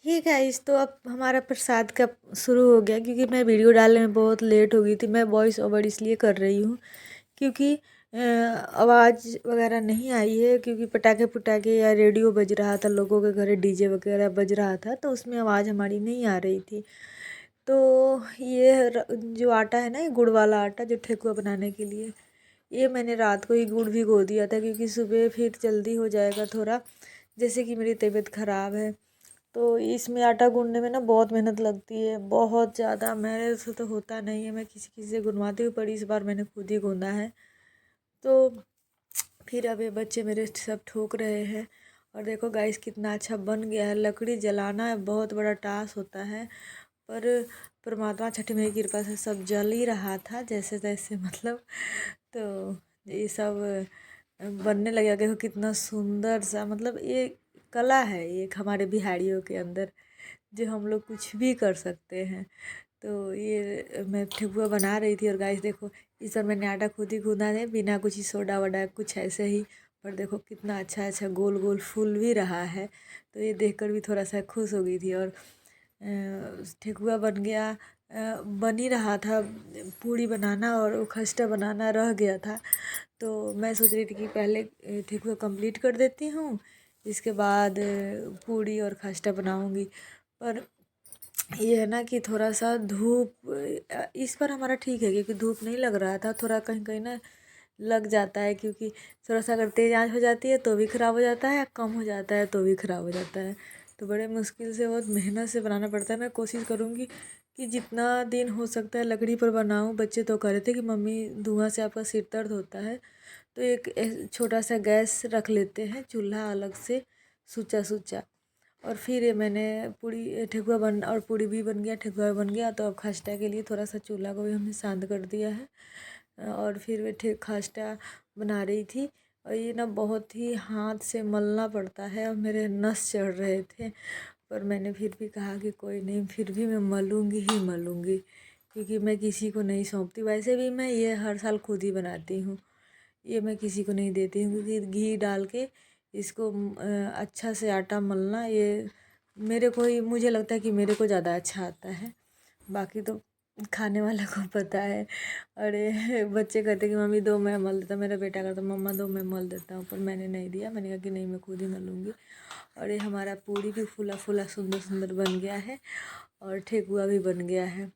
ठीक है इस तो अब हमारा प्रसाद का शुरू हो गया क्योंकि मैं वीडियो डालने में बहुत लेट हो गई थी। मैं वॉइस ओवर इसलिए कर रही हूँ क्योंकि आवाज़ वगैरह नहीं आई है, क्योंकि पटाखे पुटाखे या रेडियो बज रहा था, लोगों के घर डीजे वगैरह बज रहा था, तो उसमें आवाज़ हमारी नहीं आ रही थी। तो ये जो आटा है ना, ये गुड़ वाला आटा जो ठेकुआ बनाने के लिए, ये मैंने रात को ही गुड़ भिगो दिया था क्योंकि सुबह फिर जल्दी हो जाएगा थोड़ा, जैसे कि मेरी तबीयत ख़राब है। तो इसमें आटा गूँधने में ना बहुत मेहनत लगती है, बहुत ज़्यादा। मेरे से तो होता नहीं है, मैं किसी किसी से गुनवाती हूँ, पर इस बार मैंने खुद ही गूँधा है। तो फिर अब ये बच्चे मेरे सब ठोक रहे हैं। और देखो गाइस कितना अच्छा बन गया है। लकड़ी जलाना बहुत बड़ा टास्क होता है, पर परमात्मा छठी माई की कृपा से सब जल ही रहा था जैसे तैसे, मतलब। तो ये सब बनने लगेगा। देखो कितना सुंदर सा, मतलब ये कला है एक हमारे बिहारियों के अंदर, जो हम लोग कुछ भी कर सकते हैं। तो ये मैं ठेकुआ बना रही थी। और गाइस देखो, इस बार मैंने आटा खुद ही गूँधा है, बिना कुछ सोडा वोडा, कुछ ऐसे ही। पर देखो कितना अच्छा अच्छा गोल गोल फूल भी रहा है। तो ये देखकर भी थोड़ा सा खुश हो गई थी। और ठेकुआ बन गया, बन ही रहा था। पूड़ी बनाना और वो खस्ता बनाना रह गया था। तो मैं सोच रही थी कि पहले ठेकुआ कंप्लीट कर देती हूँ, इसके बाद पूड़ी और खस्ता बनाऊँगी। पर ये है ना कि थोड़ा सा धूप इस पर हमारा ठीक है क्योंकि धूप नहीं लग रहा था। थोड़ा कहीं कहीं ना लग जाता है, क्योंकि थोड़ा सा अगर तेज़ आंच हो जाती है तो भी ख़राब हो जाता है, कम हो जाता है तो भी ख़राब हो जाता है। तो बड़े मुश्किल से, बहुत मेहनत से बनाना पड़ता है। मैं कोशिश करूँगी कि जितना दिन हो सकता है लकड़ी पर बनाऊँ। बच्चे तो कह रहे थे कि मम्मी धुआं से आपका सिर दर्द होता है, तो एक छोटा सा गैस रख लेते हैं, चूल्हा अलग से, सूचा सूचा। और फिर ये मैंने पूड़ी ठेकुआ बन और पूड़ी भी बन गया, ठेकुआ बन गया। तो अब खस्ता के लिए थोड़ा सा चूल्हा को भी हमने शांत कर दिया है। और फिर वे खस्ता बना रही थी। और ये ना बहुत ही हाथ से मलना पड़ता है और मेरे नस चढ़ रहे थे। पर मैंने फिर भी कहा कि कोई नहीं, फिर भी मैं मलूँगी ही मलूँगी, क्योंकि मैं किसी को नहीं सौंपती। वैसे भी मैं ये हर साल खुद ही बनाती हूँ, ये मैं किसी को नहीं देती हूँ, क्योंकि घी डाल के इसको अच्छा से आटा मलना, ये मेरे को ही, मुझे लगता है कि मेरे को ज़्यादा अच्छा आता है। बाकी तो खाने वाले को पता है। और ये बच्चे कहते कि मम्मी दो मैं मल देता, मेरा बेटा कहता मम्मा दो मैं मल देता हूँ, पर मैंने नहीं दिया। मैंने कहा कि नहीं, मैं खुद ही मलूँगी। और ये हमारा पूरी भी फूला फूला सुंदर सुंदर बन गया है और ठेकुआ भी बन गया है।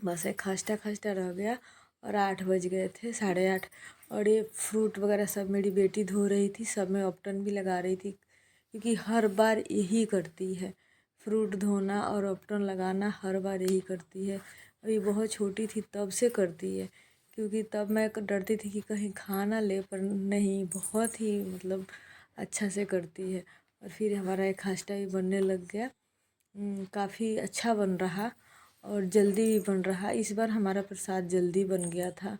बस एक खस्ता खस्ता रह गया। और 8 बज गए थे, 8:30। और ये फ्रूट वगैरह सब मेरी बेटी धो रही थी, सब मैं अपटन भी लगा रही थी, क्योंकि हर बार यही करती है, फ्रूट धोना और अपटन लगाना हर बार यही करती है। अभी बहुत छोटी थी तब से करती है, क्योंकि तब मैं डरती थी कि कहीं खा ना ले, पर नहीं, बहुत ही मतलब अच्छा से करती है। और फिर हमारा एक खस्ता भी बनने लग गया। काफ़ी अच्छा बन रहा और जल्दी भी बन रहा। इस बार हमारा प्रसाद जल्दी बन गया था।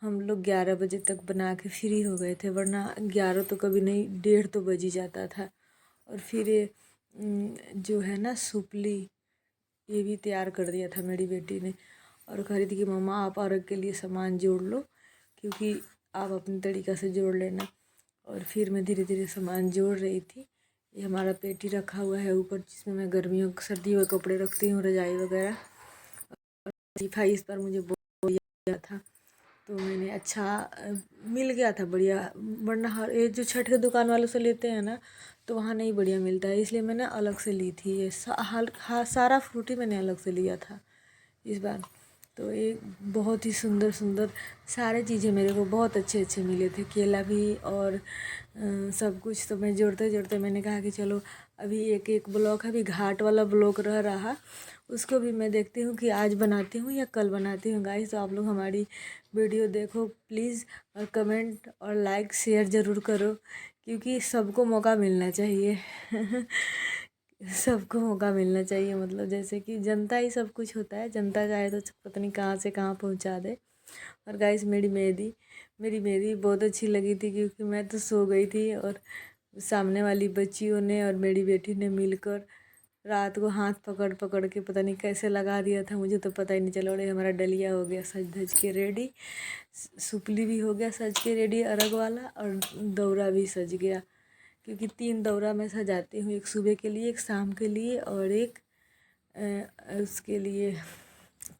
हम लोग 11 बजे तक बना के फ्री हो गए थे, वरना 11 तो कभी नहीं, 1:30 तो बज ही जाता था। और फिर ये जो है ना सुपली, ये भी तैयार कर दिया था मेरी बेटी ने। और कह रही थी कि मम्मा आप अर्घ के लिए सामान जोड़ लो, क्योंकि आप अपने तरीक़ा से जोड़ लेना। और फिर मैं धीरे धीरे सामान जोड़ रही थी। ये हमारा पेटी रखा हुआ है ऊपर, जिसमें मैं गर्मियों सर्दियों के कपड़े रखती हूँ, रजाई वगैरह। भाई इस बार मुझे बहुत बढ़िया था, तो मैंने अच्छा मिल गया था बढ़िया। वरना हर ये जो छठ के दुकान वालों से लेते हैं ना, तो वहाँ नहीं बढ़िया मिलता है, इसलिए मैंने अलग से ली थी। ये सारा फ्रूट ही मैंने अलग से लिया था इस बार। तो ये बहुत ही सुंदर सुंदर सारे चीज़ें मेरे को बहुत अच्छे अच्छे मिले थे, केला भी और सब कुछ। तो मैं जोड़ते जोड़ते मैंने कहा कि चलो अभी एक एक ब्लॉक, अभी घाट वाला ब्लॉक रह रहा, उसको भी मैं देखती हूँ कि आज बनाती हूँ या कल बनाती हूँ। गाइस तो आप लोग हमारी वीडियो देखो प्लीज़, और कमेंट और लाइक शेयर ज़रूर करो, क्योंकि सबको मौका मिलना चाहिए। सबको मौका मिलना चाहिए, मतलब जैसे कि जनता ही सब कुछ होता है, जनता चाहे तो पता नहीं कहाँ से कहाँ पहुँचा दे। और गाइस मेरी मेहंदी बहुत अच्छी लगी थी, क्योंकि मैं तो सो गई थी और सामने वाली बच्चियों ने और मेरी बेटी ने मिलकर रात को हाथ पकड़ पकड़ के पता नहीं कैसे लगा दिया था, मुझे तो पता ही नहीं चला। और ये हमारा डलिया हो गया सज धज के रेडी, सुपली भी हो गया सज के रेडी अर्घ वाला, और दौरा भी सज गया। क्योंकि 3 दौरा मैं सजाती हूँ, एक सुबह के लिए, एक शाम के लिए और एक उसके लिए